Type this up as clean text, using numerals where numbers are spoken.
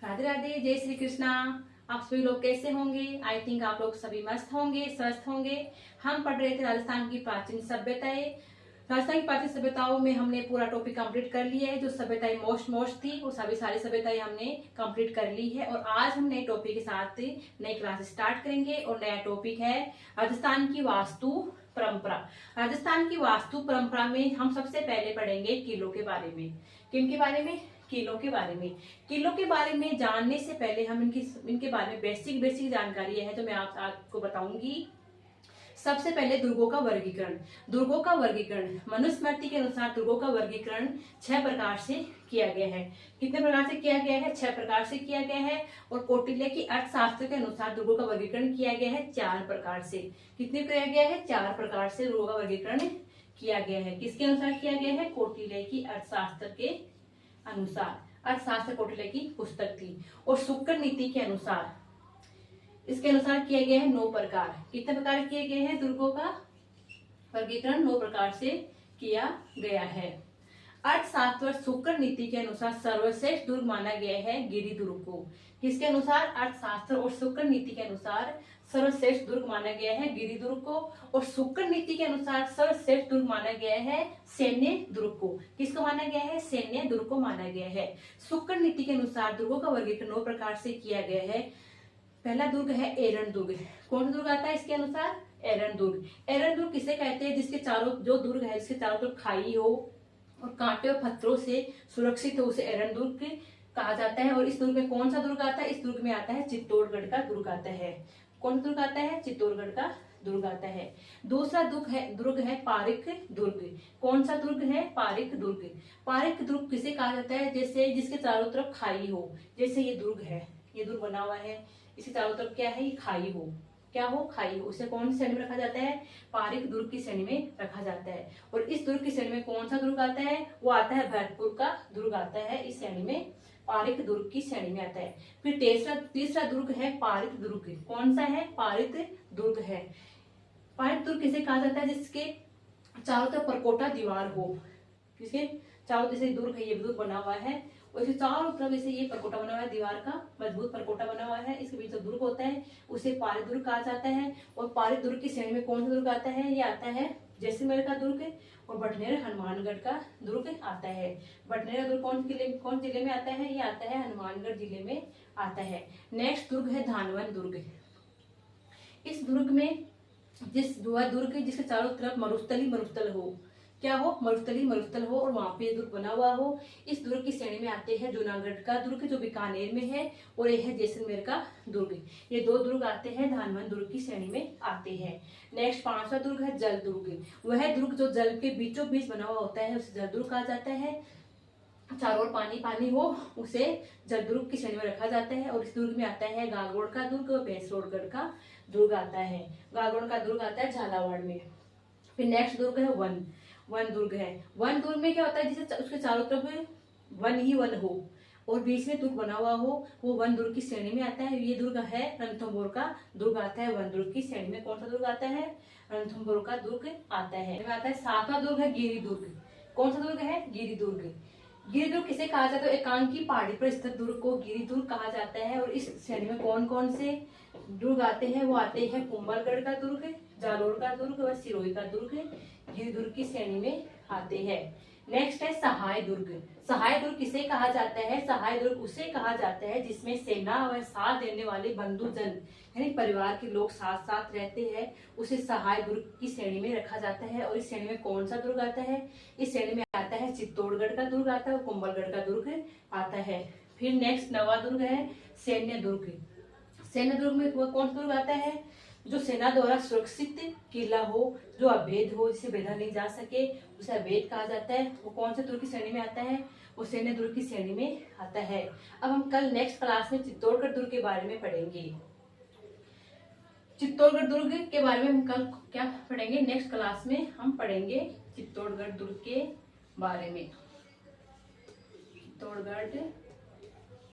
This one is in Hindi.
राधे राधे, जय श्री कृष्णा। आप सभी लोग कैसे होंगे? आई थिंक आप लोग सभी मस्त होंगे, स्वस्थ होंगे। हम पढ़ रहे थे राजस्थान की प्राचीन सभ्यताएं। राजस्थान की प्राचीन सभ्यताओं में हमने पूरा टॉपिक कंप्लीट कर लिया है। जो सभ्यताएं मोस्ट थी वो सभी सारी सभ्यताएं हमने कंप्लीट कर ली है। और आज हम नए टॉपिक के साथ नई क्लास स्टार्ट करेंगे। और नया टॉपिक है राजस्थान की वास्तु परंपरा। राजस्थान की वास्तु परंपरा में हम सबसे पहले पढ़ेंगे किलों के बारे में। किन के बारे में? किलों के बारे में। किलों के बारे में जानने से पहले हम इनके बारे में बेसिक जानकारी है जो मैं आपको बताऊंगी। सबसे पहले दुर्गों का वर्गीकरण। दुर्गों का वर्गीकरण मनुस्मृति के अनुसार दुर्गों का वर्गीकरण 6 प्रकार से किया गया है। कितने प्रकार से किया गया है? 6 प्रकार से किया गया है। और कौटिल्य की अर्थशास्त्र के अनुसार दुर्गों का वर्गीकरण किया गया है 4 प्रकार से। कितने किया गया है? 4 प्रकार से दुर्गों का वर्गीकरण किया गया है। किसके अनुसार किया गया है? कौटिल्य की अर्थशास्त्र के अनुसार। अर्थशास्त्र कौटिल्य की पुस्तक थी। और शुक्र नीति के अनुसार इसके अनुसार किया गया है 9 प्रकार। कितने प्रकार किए गए हैं? दुर्गों का वर्गीकरण 9 प्रकार से किया गया है। अर्थशास्त्र शुक्र नीति के अनुसार सर्वश्रेष्ठ दुर्ग माना गया है गिरि दुर्ग को। किसके अनुसार? अर्थशास्त्र और शुक्र नीति के अनुसार सर्वश्रेष्ठ दुर्ग माना गया है गिरि दुर्ग को। और शुक्र नीति के अनुसार सर्वश्रेष्ठ दुर्ग माना गया है सैन्य दुर्ग को। किसको माना गया है? सैन्य दुर्ग को माना गया है। शुक्र नीति के अनुसार दुर्गों का वर्गीकरण 9 प्रकार से किया गया है। पहला दुर्ग है एरण दुर्ग। कौन सा दुर्ग आता है इसके अनुसार? एरण दुर्ग। एरण दुर्ग किसे कहते हैं? जिसके चारों जो दुर्ग है जिसके चारों तरफ खाई हो और कांटे और पत्थरों से सुरक्षित हो, उसे एरण दुर्ग कहा जाता है। और इस दुर्ग में कौन सा दुर्ग आता है? इस दुर्ग में आता है चित्तौड़गढ़ का दुर्ग आता है। कौन दुर्ग आता है? चित्तौड़गढ़ का दुर्ग आता है। दूसरा दुर्ग है पारिक दुर्ग। कौन सा दुर्ग है? पारिक दुर्ग। पारिक दुर्ग किसे कहा जाता है? जैसे जिसके चारों तरफ खाई हो। जैसे ये दुर्ग है, ये दुर्ग बना हुआ है, इसके चारों तरफ क्या है? ये खाई हो। क्या हो? खाई हो। उसे कौन सी श्रेणी में रखा जाता है? पारिक दुर्ग की श्रेणी में रखा जाता है। और इस दुर्ग की श्रेणी में कौन सा दुर्ग आता है? वो आता है भरतपुर का दुर्ग आता है। इस श्रेणी में पारिक दुर्ग की श्रेणी में आता है। फिर तीसरा दुर्ग है पारित दुर्ग। कौन सा है? पारित दुर्ग है। पारित दुर्ग किसे कहा जाता है? जिसके चारों तरफ परकोटा दीवार हो। किसके चारों, जैसे दुर्ग है, ये दुर्ग बना हुआ है और इसके चारों तरफ जैसे ये परकोटा बना हुआ है, दीवार का मजबूत परकोटा बना हुआ है, इसके बीच जो दुर्ग होता है उसे पारित दुर्ग कहा जाता है। और पारित दुर्ग की श्रेणी में कौन सा दुर्ग आता है? ये आता है जैसलमेर का दुर्ग और बटनेर हनुमानगढ़ का दुर्ग आता है। बटनेर का दुर्ग कौन जिले में आता है? ये आता है हनुमानगढ़ जिले में आता है। नेक्स्ट दुर्ग है धानवन दुर्ग। इस दुर्ग में दुर्ग जिसके चारों तरफ मरुस्थल हो। क्या हो? मरुस्थल हो और वहां पे दुर्ग बना हुआ हो। इस दुर्ग की श्रेणी में आते हैं जूनागढ़ का दुर्ग जो बीकानेर में है और यह है जैसलमेर का दुर्ग। ये 2 दुर्ग आते हैं धानवन दुर्ग की श्रेणी में आते हैं। नेक्स्ट 5वां दुर्ग है जल दुर्ग। वह दुर्ग जो जल के बीचों बीच बना हुआ होता है उसे जल दुर्ग कहा जाता है। चारों ओर पानी हो उसे जल दुर्ग की श्रेणी में रखा जाता है। और इस दुर्ग में आता है गागरोड का दुर्ग और भैंसरोडगढ़ का दुर्ग आता है। गागरोड का दुर्ग आता है झालावाड़ में। फिर नेक्स्ट दुर्ग है वन दुर्ग है। वन दुर्ग में क्या होता है? जिसे उसके चारों तरफ वन ही वन हो और बीच में दुर्ग बना हुआ हो, वो वन दुर्ग की श्रेणी में आता है। ये दुर्ग है रणथंभौर का दुर्ग आता है। वन दुर्ग की श्रेणी में कौन सा दुर्ग आता है? रणथंभौर का दुर्ग आता है। 7वां दुर्ग है गिरि दुर्ग। कौन सा दुर्ग है? गिरि दुर्ग। गिरि दुर्ग किसे कहा जाता है? एकांकी पहाड़ी पर स्थित दुर्ग को गिरि दुर्ग कहा जाता है। और इस श्रेणी में कौन कौन से दुर्ग आते हैं? वो आते हैं कुंभलगढ़ का दुर्ग, जालोर का दुर्ग और सिरोही का दुर्ग गिरि दुर्ग की श्रेणी में आते हैं। नेक्स्ट है सहाय दुर्ग। सहाय दुर्ग किसे कहा जाता है? सहाय दुर्ग उसे कहा जाता है जिसमें सेना व साथ देने वाले बंधुजन यानी परिवार के लोग साथ साथ रहते हैं, उसे सहाय दुर्ग की श्रेणी में रखा जाता है। और इस श्रेणी में कौन सा दुर्ग आता है? इस श्रेणी में आता है चित्तौड़गढ़ का दुर्ग आता है और कुंभलगढ़ का दुर्ग आता है। फिर नेक्स्ट 9वां दुर्ग है सैन्य दुर्ग। सैन्य दुर्ग में कौन सा दुर्ग आता है? जो सेना द्वारा सुरक्षित किला हो, जो अभेद हो, जिसे भेदा नहीं जा सके, उसे अभेद कहा जाता है। वो कौन से दुर्ग की श्रेणी में आता है? वो सैन्य दुर्ग की श्रेणी में आता है। अब हम कल नेक्स्ट क्लास में चित्तौड़गढ़ दुर्ग के बारे में पढ़ेंगे। चित्तौड़गढ़ दुर्ग के बारे में हम कल क्या पढ़ेंगे? नेक्स्ट क्लास में हम पढ़ेंगे चित्तौड़गढ़ दुर्ग के बारे में। चित्तौड़गढ़